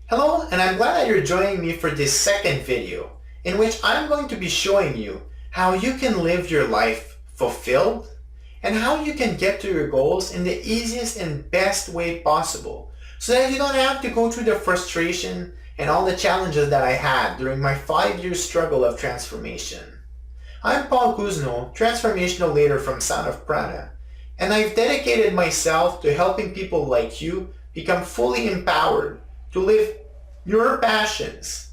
Hello, and I'm glad that you're joining me for this second video, in which I'm going to be showing you how you can live your life fulfilled and how you can get to your goals in the easiest and best way possible so that you don't have to go through the frustration and all the challenges that I had during my 5-year struggle of transformation. I'm Paul Kuzno, transformational leader from Sound of Prana, and I've dedicated myself to helping people like you become fully empowered to live your passions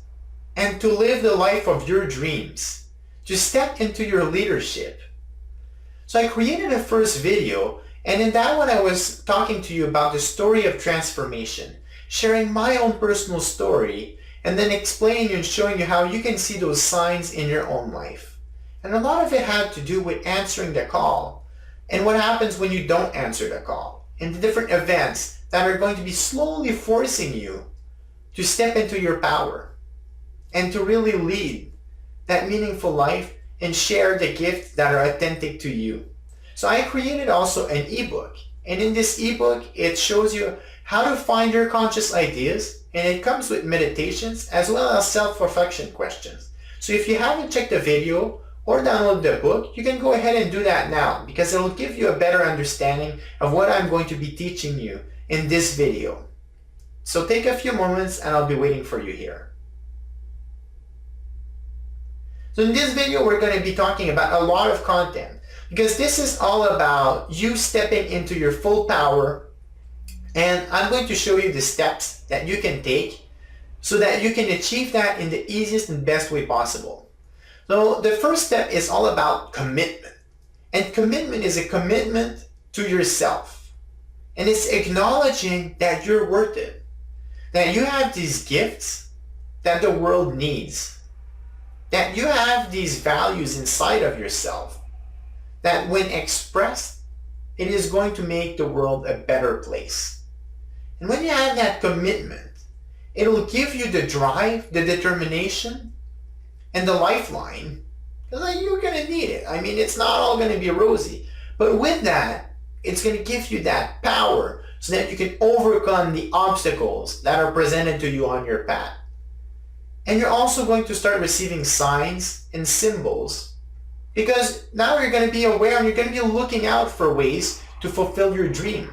and to live the life of your dreams, to step into your leadership. So I created a first video, and in that one I was talking to you about the story of transformation, sharing my own personal story, and then explaining and showing you how you can see those signs in your own life. And a lot of it had to do with answering the call and what happens when you don't answer the call, and the different events that are going to be slowly forcing you to step into your power and to really lead that meaningful life and share the gifts that are authentic to you. So I created also an ebook, and in this ebook it shows you how to find your conscious ideas, and it comes with meditations as well as self-reflection questions. So if you haven't checked the video or downloaded the book, you can go ahead and do that now, because it will give you a better understanding of what I'm going to be teaching you in this video. So take a few moments and I'll be waiting for you here. So in this video, we're going to be talking about a lot of content, because this is all about you stepping into your full power, and I'm going to show you the steps that you can take so that you can achieve that in the easiest and best way possible. So the first step is all about commitment. And commitment is a commitment to yourself. And it's acknowledging that you're worth it, that you have these gifts that the world needs, that you have these values inside of yourself, that when expressed, it is going to make the world a better place. And when you have that commitment, it'll give you the drive, the determination, and the lifeline, because you're going to need it. I mean, it's not all going to be rosy, but with that, it's going to give you that power so that you can overcome the obstacles that are presented to you on your path. And you're also going to start receiving signs and symbols, because now you're going to be aware and you're going to be looking out for ways to fulfill your dream.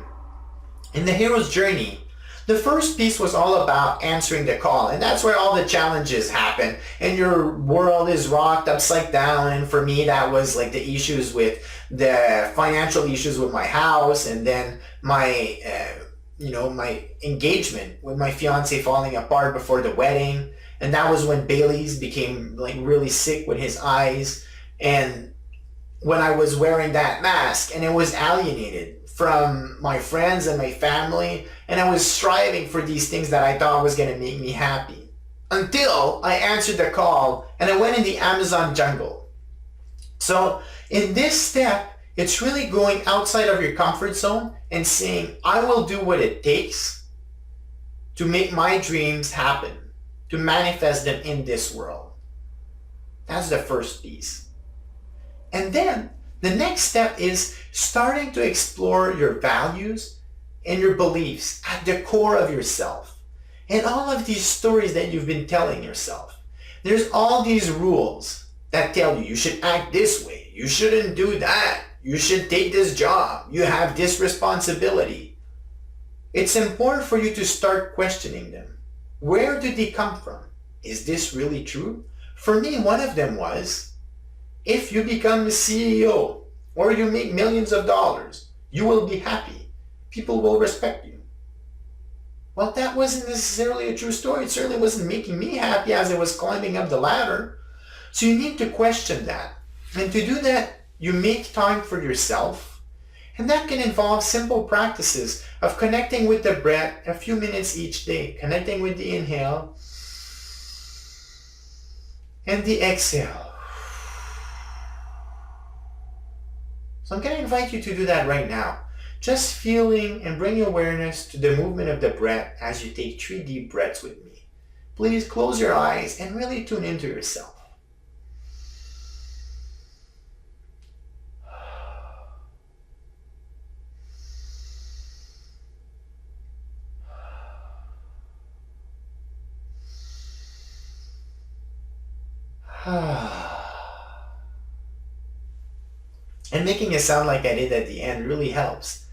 In the hero's journey, the first piece was all about answering the call, and that's where all the challenges happen and your world is rocked upside down. And for me, that was like the issues with the financial issues with my house, and then my my engagement with my fiance falling apart before the wedding. And that was when Bailey's became like really sick with his eyes, and when I was wearing that mask and it was alienated from my friends and my family, and I was striving for these things that I thought was going to make me happy, until I answered the call and I went in the Amazon jungle. So in this step, it's really going outside of your comfort zone and saying, I will do what it takes to make my dreams happen, to manifest them in this world. That's the first piece. And then the next step is starting to explore your values and your beliefs at the core of yourself. And all of these stories that you've been telling yourself. There's all these rules that tell you should act this way, you shouldn't do that, you should take this job, you have this responsibility. It's important for you to start questioning them. Where did they come from? Is this really true? For me, one of them was, if you become the CEO or you make millions of dollars, you will be happy. People will respect you. Well, that wasn't necessarily a true story. It certainly wasn't making me happy as I was climbing up the ladder. So you need to question that. And to do that, you make time for yourself. And that can involve simple practices of connecting with the breath a few minutes each day, connecting with the inhale and the exhale. So I'm going to invite you to do that right now. Just feeling and bringing awareness to the movement of the breath as you take 3 deep breaths with me. Please close your eyes and really tune into yourself. And making it sound like I did at the end really helps.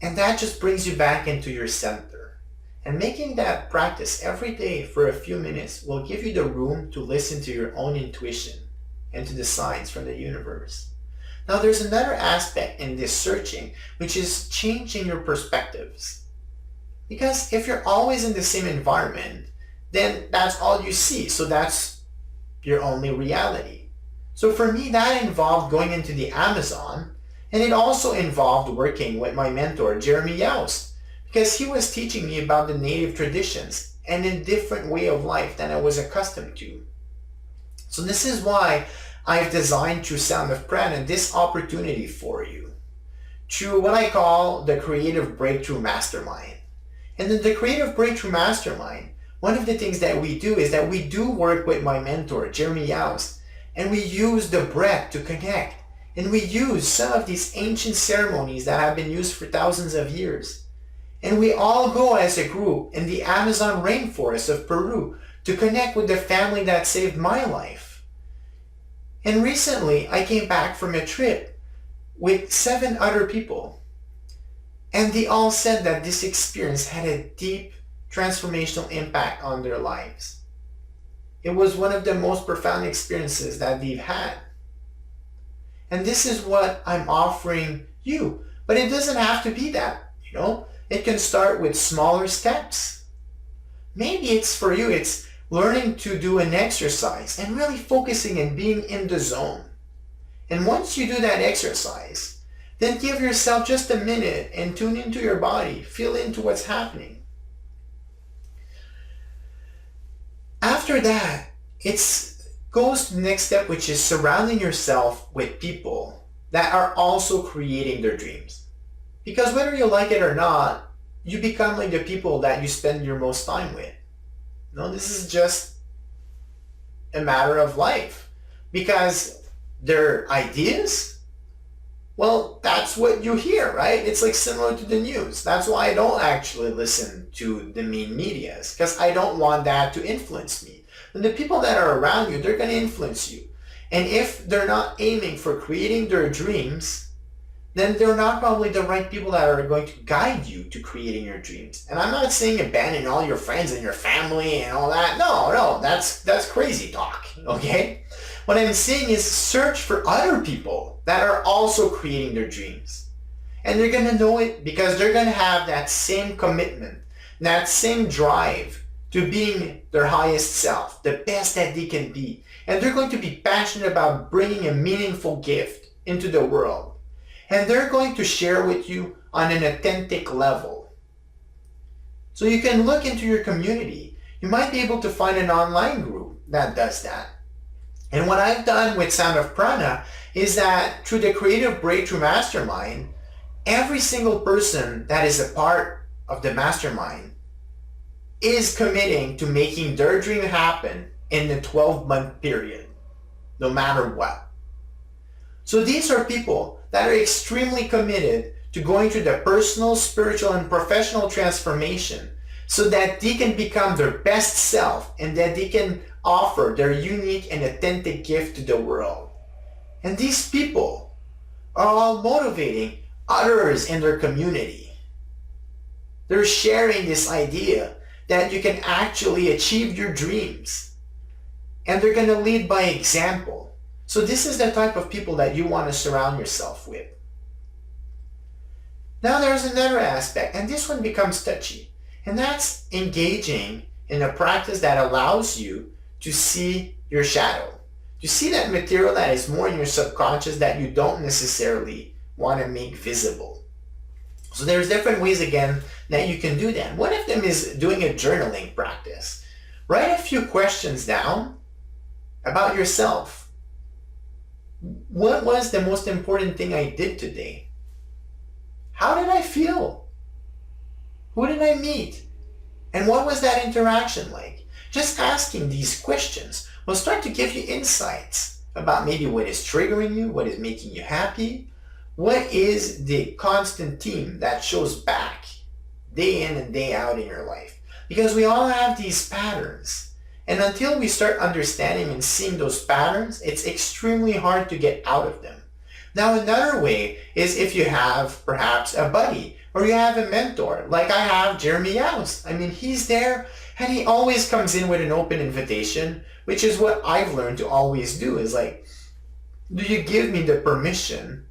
And that just brings you back into your center. And making that practice every day for a few minutes will give you the room to listen to your own intuition and to the signs from the universe. Now, there's another aspect in this searching, which is changing your perspectives. Because if you're always in the same environment, then that's all you see. So that's your only reality. So for me, that involved going into the Amazon, and it also involved working with my mentor, Jeremy Youst, because he was teaching me about the native traditions and a different way of life than I was accustomed to. So this is why I've designed through Sound of Prana this opportunity for you, through what I call the Creative Breakthrough Mastermind. And in the Creative Breakthrough Mastermind, one of the things that we do is that we do work with my mentor, Jeremy Youst, and we use the breath to connect. And we use some of these ancient ceremonies that have been used for thousands of years. And we all go as a group in the Amazon rainforest of Peru to connect with the family that saved my life. And recently, I came back from a trip with 7 other people. And they all said that this experience had a deep transformational impact on their lives. It was one of the most profound experiences that they've had. And this is what I'm offering you. But it doesn't have to be that, It can start with smaller steps. Maybe it's for you, it's learning to do an exercise and really focusing and being in the zone. And once you do that exercise, then give yourself just a minute and tune into your body, feel into what's happening. After that, it goes to the next step, which is surrounding yourself with people that are also creating their dreams. Because whether you like it or not, you become like the people that you spend your most time with. This is just a matter of life. Because their ideas, well, that's what you hear, right? It's like similar to the news. That's why I don't actually listen to the main medias, because I don't want that to influence me. And the people that are around you, they're going to influence you. And if they're not aiming for creating their dreams, then they're not probably the right people that are going to guide you to creating your dreams. And I'm not saying abandon all your friends and your family and all that. No, that's crazy talk, okay? What I'm saying is search for other people that are also creating their dreams. And they're going to know it because they're going to have that same commitment, that same drive to being their highest self, the best that they can be. And they're going to be passionate about bringing a meaningful gift into the world. And they're going to share with you on an authentic level. So you can look into your community. You might be able to find an online group that does that. And what I've done with Sound of Prana is that through the Creative Breakthrough Mastermind, every single person that is a part of the mastermind is committing to making their dream happen in the 12-month period, no matter what. So these are people that are extremely committed to going through the personal, spiritual, and professional transformation so that they can become their best self and that they can offer their unique and authentic gift to the world. And these people are all motivating others in their community. They're sharing this idea that you can actually achieve your dreams. And they're going to lead by example. So this is the type of people that you want to surround yourself with. Now there's another aspect, and this one becomes touchy. And that's engaging in a practice that allows you to see your shadow. To see that material that is more in your subconscious that you don't necessarily want to make visible. So there's different ways, again, that you can do that. One of them is doing a journaling practice. Write a few questions down about yourself. What was the most important thing I did today? How did I feel? Who did I meet? And what was that interaction like? Just asking these questions will start to give you insights about maybe what is triggering you, what is making you happy, what is the constant theme that shows back day in and day out in your life. Because we all have these patterns. And until we start understanding and seeing those patterns, it's extremely hard to get out of them. Now, another way is if you have perhaps a buddy or you have a mentor, like I have Jeremy Yous. I mean, he's there and he always comes in with an open invitation, which is what I've learned to always do is like, do you give me the permission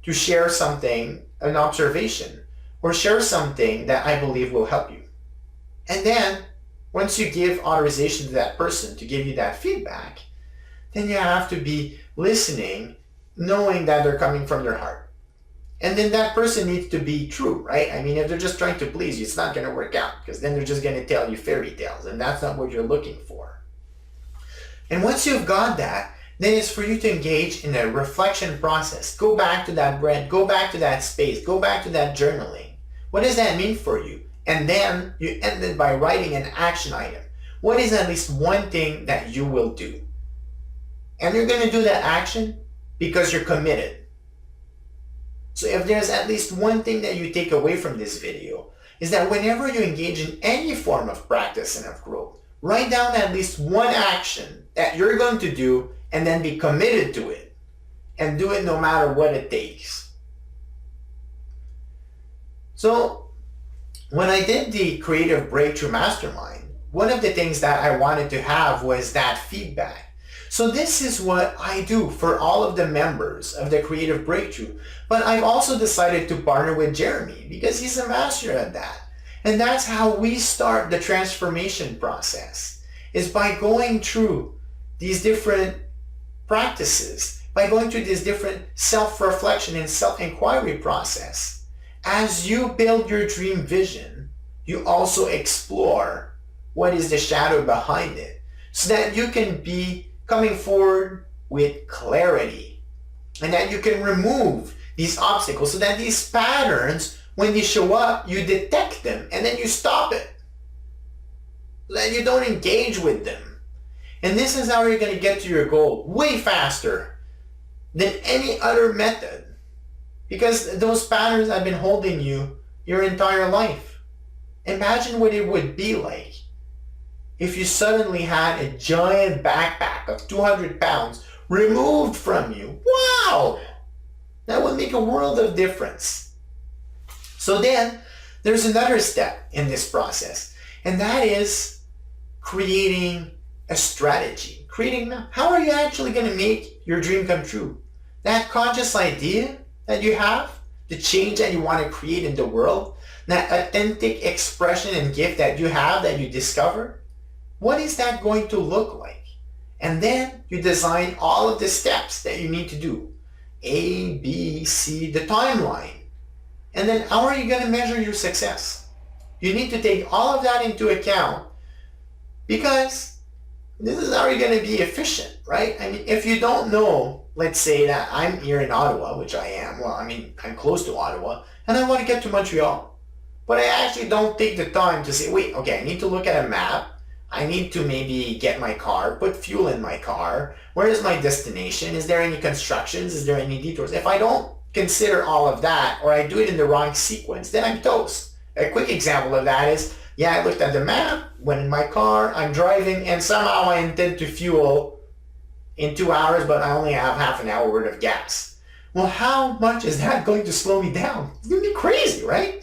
to share something, an observation, or share something that I believe will help you? And then once you give authorization to that person to give you that feedback, then you have to be listening, knowing that they're coming from their heart. And then that person needs to be true, right? I mean, if they're just trying to please you, it's not going to work out because then they're just going to tell you fairy tales, and that's not what you're looking for. And once you've got that, then it's for you to engage in a reflection process. Go back to that bread, go back to that space, go back to that journaling. What does that mean for you? And then you end it by writing an action item. What is at least one thing that you will do? And you're going to do that action because you're committed. So if there's at least one thing that you take away from this video, is that whenever you engage in any form of practice and of growth, write down at least one action that you're going to do and then be committed to it. And do it no matter what it takes. So when I did the Creative Breakthrough Mastermind, one of the things that I wanted to have was that feedback. So this is what I do for all of the members of the Creative Breakthrough. But I've also decided to partner with Jeremy because he's a master at that. And that's how we start the transformation process, is by going through these different practices, by going through this different self-reflection and self-inquiry process. As you build your dream vision, you also explore what is the shadow behind it so that you can be coming forward with clarity and that you can remove these obstacles so that these patterns, when they show up, you detect them and then you stop it so that you don't engage with them. And this is how you're going to get to your goal way faster than any other method, because those patterns have been holding you your entire life. Imagine what it would be like if you suddenly had a giant backpack of 200 pounds removed from you. Wow! That would make a world of difference. So then, there's another step in this process, and that is creating a strategy. How are you actually going to make your dream come true? That conscious idea that you have, the change that you want to create in the world, that authentic expression and gift that you have that you discover, what is that going to look like? And then you design all of the steps that you need to do. A, B, C, the timeline. And then how are you going to measure your success? You need to take all of that into account because this is how you're going to be efficient, right? I mean, if you don't know, let's say that I'm here in Ottawa, which I am. Well, I mean, I'm close to Ottawa, and I want to get to Montreal. But I actually don't take the time to say, wait, okay, I need to look at a map. I need to maybe get my car, put fuel in my car. Where is my destination? Is there any constructions? Is there any detours? If I don't consider all of that, or I do it in the wrong sequence, then I'm toast. A quick example of that is, yeah, I looked at the map, went in my car, I'm driving, and somehow I intend to fuel in 2 hours, but I only have half an hour worth of gas. Well, how much is that going to slow me down? It's going to be crazy, right?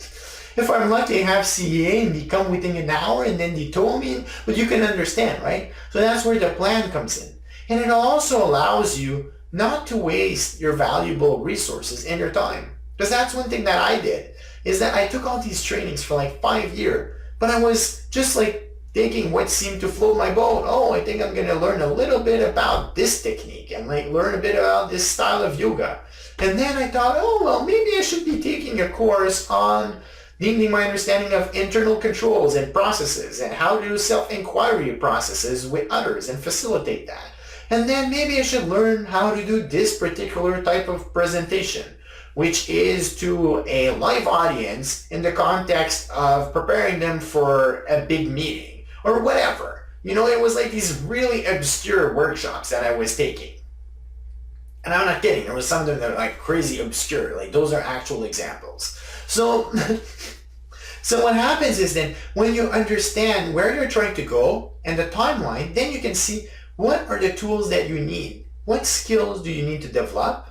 If I'm lucky, I have CEA and they come within an hour and then they tow me, but you can understand, right? So that's where the plan comes in. And it also allows you not to waste your valuable resources and your time. Because that's one thing that I did, is that I took all these trainings for like 5 years, but I was just like taking what seemed to float my boat. Oh, I think I'm going to learn a little bit about this technique and like learn a bit about this style of yoga. And then I thought, oh, well, maybe I should be taking a course on deepening my understanding of internal controls and processes and how to do self-inquiry processes with others and facilitate that. And then maybe I should learn how to do this particular type of presentation, which is to a live audience in the context of preparing them for a big meeting or whatever. You know, it was like these really obscure workshops that I was taking. And I'm not kidding, there was some that are like crazy obscure, like those are actual examples. So So what happens is then when you understand where you're trying to go and the timeline, then you can see what are the tools that you need. What skills do you need to develop?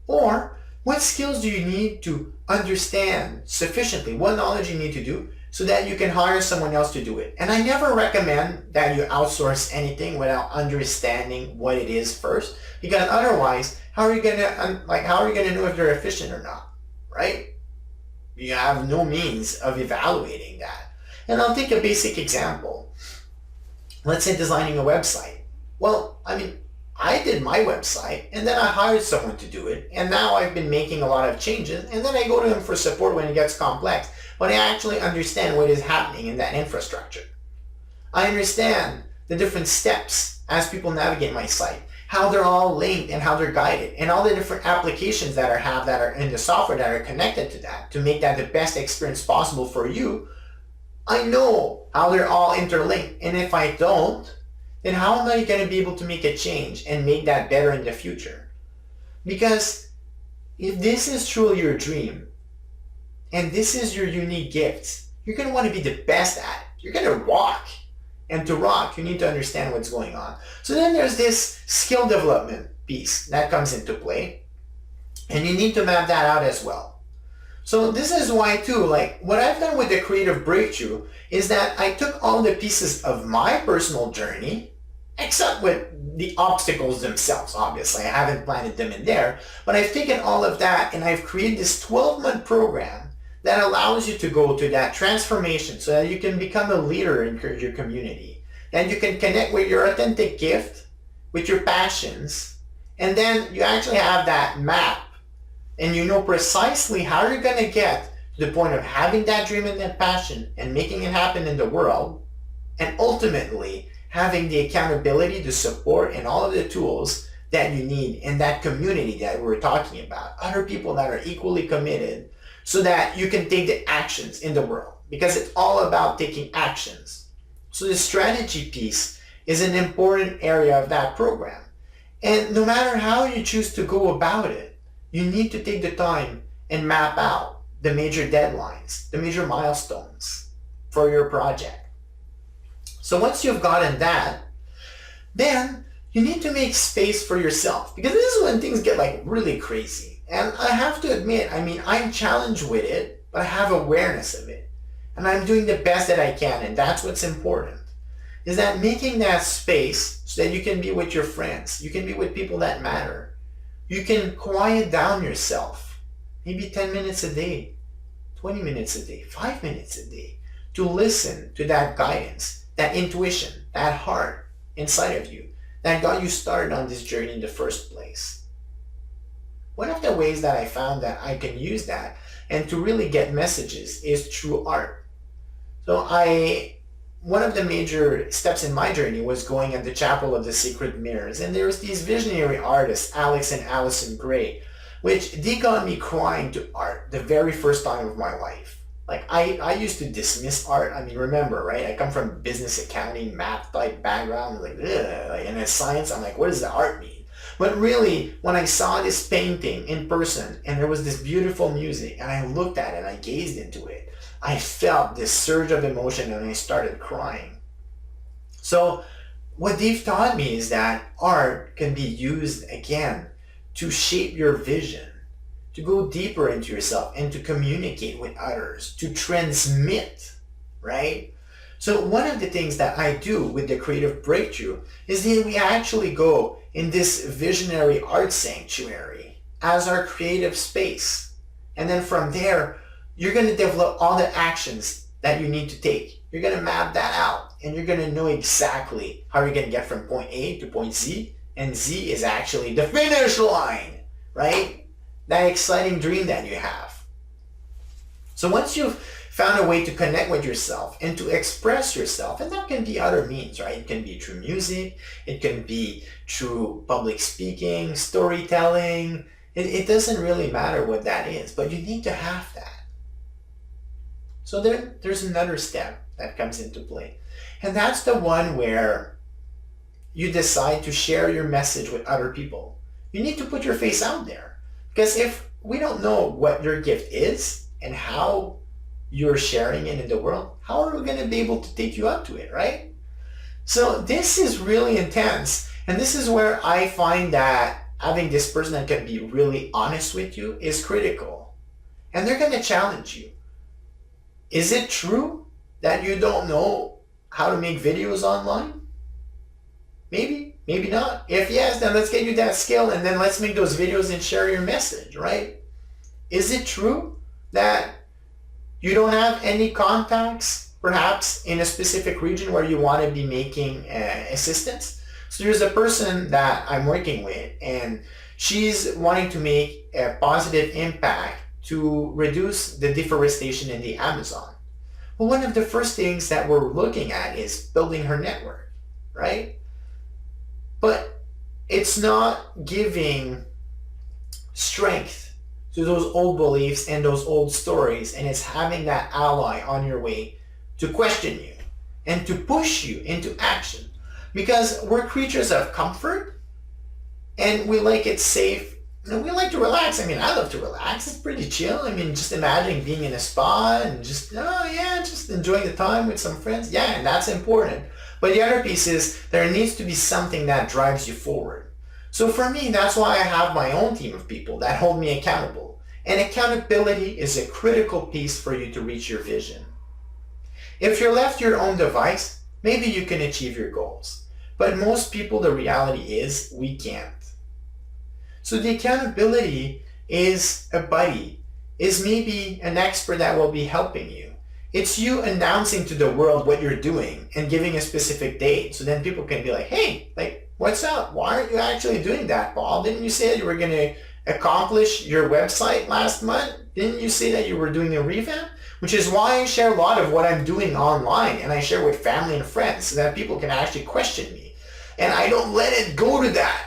Or what skills do you need to understand sufficiently? What knowledge you need to do so that you can hire someone else to do it. And I never recommend that you outsource anything without understanding what it is first, because otherwise, how are you gonna know if they're efficient or not, right? You have no means of evaluating that. And I'll take a basic example. Let's say designing a website. Well, I did my website and then I hired someone to do it, and now I've been making a lot of changes, and then I go to them for support when it gets complex. But I actually understand what is happening in that infrastructure. I understand the different steps as people navigate my site, how they're all linked and how they're guided, and all the different applications that are in the software that are connected to that to make that the best experience possible for you. I know how they're all interlinked, and if I don't, then how am I going to be able to make a change and make that better in the future? Because if this is truly your dream, and this is your unique gift, you're going to want to be the best at it. You're going to rock. And to rock, you need to understand what's going on. So then there's this skill development piece that comes into play. And you need to map that out as well. So this is why too, what I've done with the Creative Breakthrough is that I took all the pieces of my personal journey, except with the obstacles themselves, obviously. I haven't planted them in there. But I've taken all of that and I've created this 12-month program that allows you to go to that transformation so that you can become a leader in your community. And you can connect with your authentic gift, with your passions, and then you actually have that map and you know precisely how you're going to get to the point of having that dream and that passion and making it happen in the world, and ultimately having the accountability, the support, and all of the tools that you need in that community that we're talking about. Other people that are equally committed, so that you can take the actions in the world, because it's all about taking actions. So the strategy piece is an important area of that program. And no matter how you choose to go about it, you need to take the time and map out the major deadlines, the major milestones for your project. So once you've gotten that, then you need to make space for yourself, because this is when things get really crazy. And I have to admit, I'm challenged with it, but I have awareness of it. And I'm doing the best that I can, and that's what's important. Is that making that space so that you can be with your friends, you can be with people that matter. You can quiet down yourself, maybe 10 minutes a day, 20 minutes a day, 5 minutes a day, to listen to that guidance, that intuition, that heart inside of you that got you started on this journey in the first place. One of the ways that I found that I can use that and to really get messages is through art. So one of the major steps in my journey was going at the Chapel of the Sacred Mirrors, and there was these visionary artists, Alex and Allison Gray, which they got me crying to art the very first time of my life. I used to dismiss art. Remember, right? I come from business accounting, math type background, and in science, I'm like, what does the art mean? But really, when I saw this painting in person and there was this beautiful music and I looked at it and I gazed into it, I felt this surge of emotion and I started crying. So what they've taught me is that art can be used again to shape your vision, to go deeper into yourself and to communicate with others, to transmit, right? So one of the things that I do with the Creative Breakthrough is that we actually go in this visionary art sanctuary as our creative space. And then from there, you're going to develop all the actions that you need to take. You're going to map that out and you're going to know exactly how you're going to get from point A to point Z. And Z is actually the finish line, right? That exciting dream that you have. So once you've found a way to connect with yourself and to express yourself, and that can be other means, right? It can be through music, it can be through public speaking, storytelling. It doesn't really matter what that is, but you need to have that. So there's another step that comes into play. And that's the one where you decide to share your message with other people. You need to put your face out there. Because if we don't know what your gift is and how you're sharing it in the world, how are we going to be able to take you up to it, right? So this is really intense. And this is where I find that having this person that can be really honest with you is critical. And they're going to challenge you. Is it true that you don't know how to make videos online? Maybe, maybe not. If yes, then let's get you that skill and then let's make those videos and share your message, right? Is it true that you don't have any contacts, perhaps in a specific region where you want to be making assistance? So there's a person that I'm working with and she's wanting to make a positive impact to reduce the deforestation in the Amazon. Well, one of the first things that we're looking at is building her network, right? But it's not giving strength to those old beliefs and those old stories, and it's having that ally on your way to question you and to push you into action. Because we're creatures of comfort and we like it safe and we like to relax. I mean, I love to relax. It's pretty chill. I mean, just imagine being in a spa and just, oh yeah, just enjoying the time with some friends. Yeah, and that's important. But the other piece is there needs to be something that drives you forward. So for me, that's why I have my own team of people that hold me accountable. And accountability is a critical piece for you to reach your vision. If you're left to your own device, maybe you can achieve your goals. But most people, the reality is we can't. So the accountability is a buddy, is maybe an expert that will be helping you. It's you announcing to the world what you're doing and giving a specific date. So then people can be like, hey, like, what's up? Why aren't you actually doing that, Paul? Didn't you say that you were going to accomplish your website last month? Didn't you say that you were doing a revamp? Which is why I share a lot of what I'm doing online and I share with family and friends so that people can actually question me. And I don't let it go to that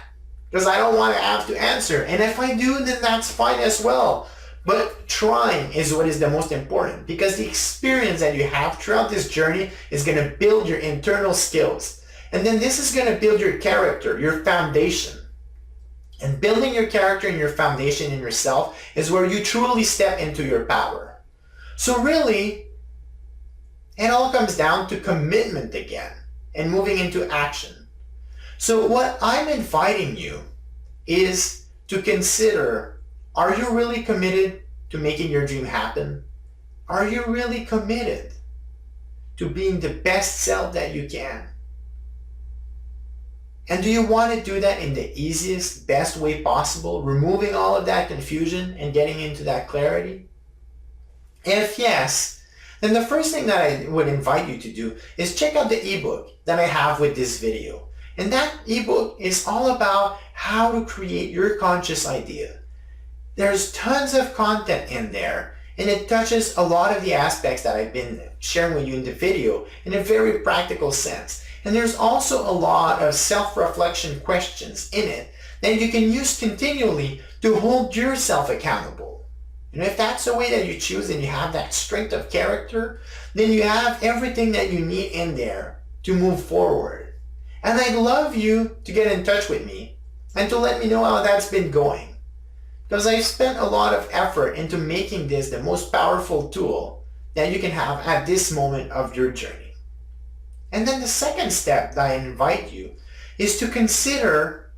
because I don't want to have to answer. And if I do, then that's fine as well. But trying is what is the most important because the experience that you have throughout this journey is going to build your internal skills. And then this is going to build your character, your foundation. And building your character and your foundation in yourself is where you truly step into your power. So really, it all comes down to commitment again and moving into action. So what I'm inviting you is to consider, are you really committed to making your dream happen? Are you really committed to being the best self that you can? And do you want to do that in the easiest, best way possible, removing all of that confusion and getting into that clarity? If yes, then the first thing that I would invite you to do is check out the ebook that I have with this video. And that ebook is all about how to create your conscious idea. There's tons of content in there, and it touches a lot of the aspects that I've been sharing with you in the video in a very practical sense. And there's also a lot of self-reflection questions in it that you can use continually to hold yourself accountable. And if that's the way that you choose and you have that strength of character, then you have everything that you need in there to move forward. And I'd love you to get in touch with me and to let me know how that's been going. Because I've spent a lot of effort into making this the most powerful tool that you can have at this moment of your journey. And then the second step that I invite you is to consider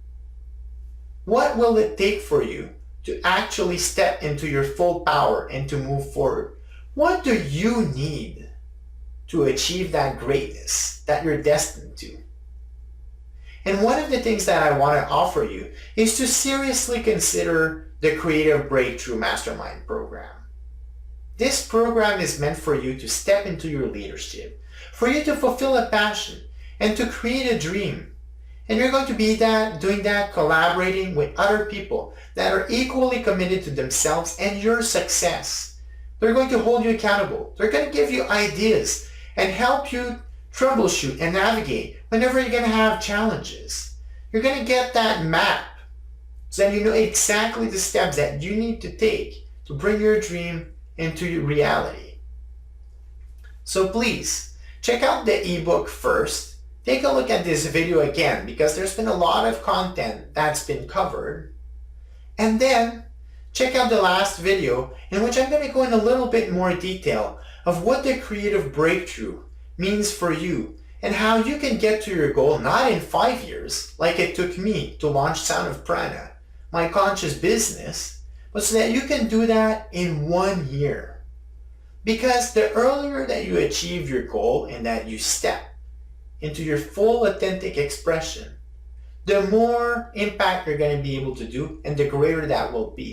what will it take for you to actually step into your full power and to move forward. What do you need to achieve that greatness that you're destined to? And one of the things that I want to offer you is to seriously consider the Creative Breakthrough Mastermind program. This program is meant for you to step into your leadership, for you to fulfill a passion, and to create a dream. And you're going to be doing that collaborating with other people that are equally committed to themselves and your success. They're going to hold you accountable. They're going to give you ideas and help you troubleshoot and navigate whenever you're going to have challenges. You're going to get that map so that you know exactly the steps that you need to take to bring your dream into your reality. So please, check out the ebook first. Take a look at this video again because there's been a lot of content that's been covered. And then check out the last video in which I'm going to go in a little bit more detail of what the creative breakthrough means for you and how you can get to your goal not in 5 years, like it took me to launch Sound of Prana, my conscious business, but so that you can do that in 1 year. Because the earlier that you achieve your goal and that you step into your full authentic expression, the more impact you're going to be able to do and the greater that will be.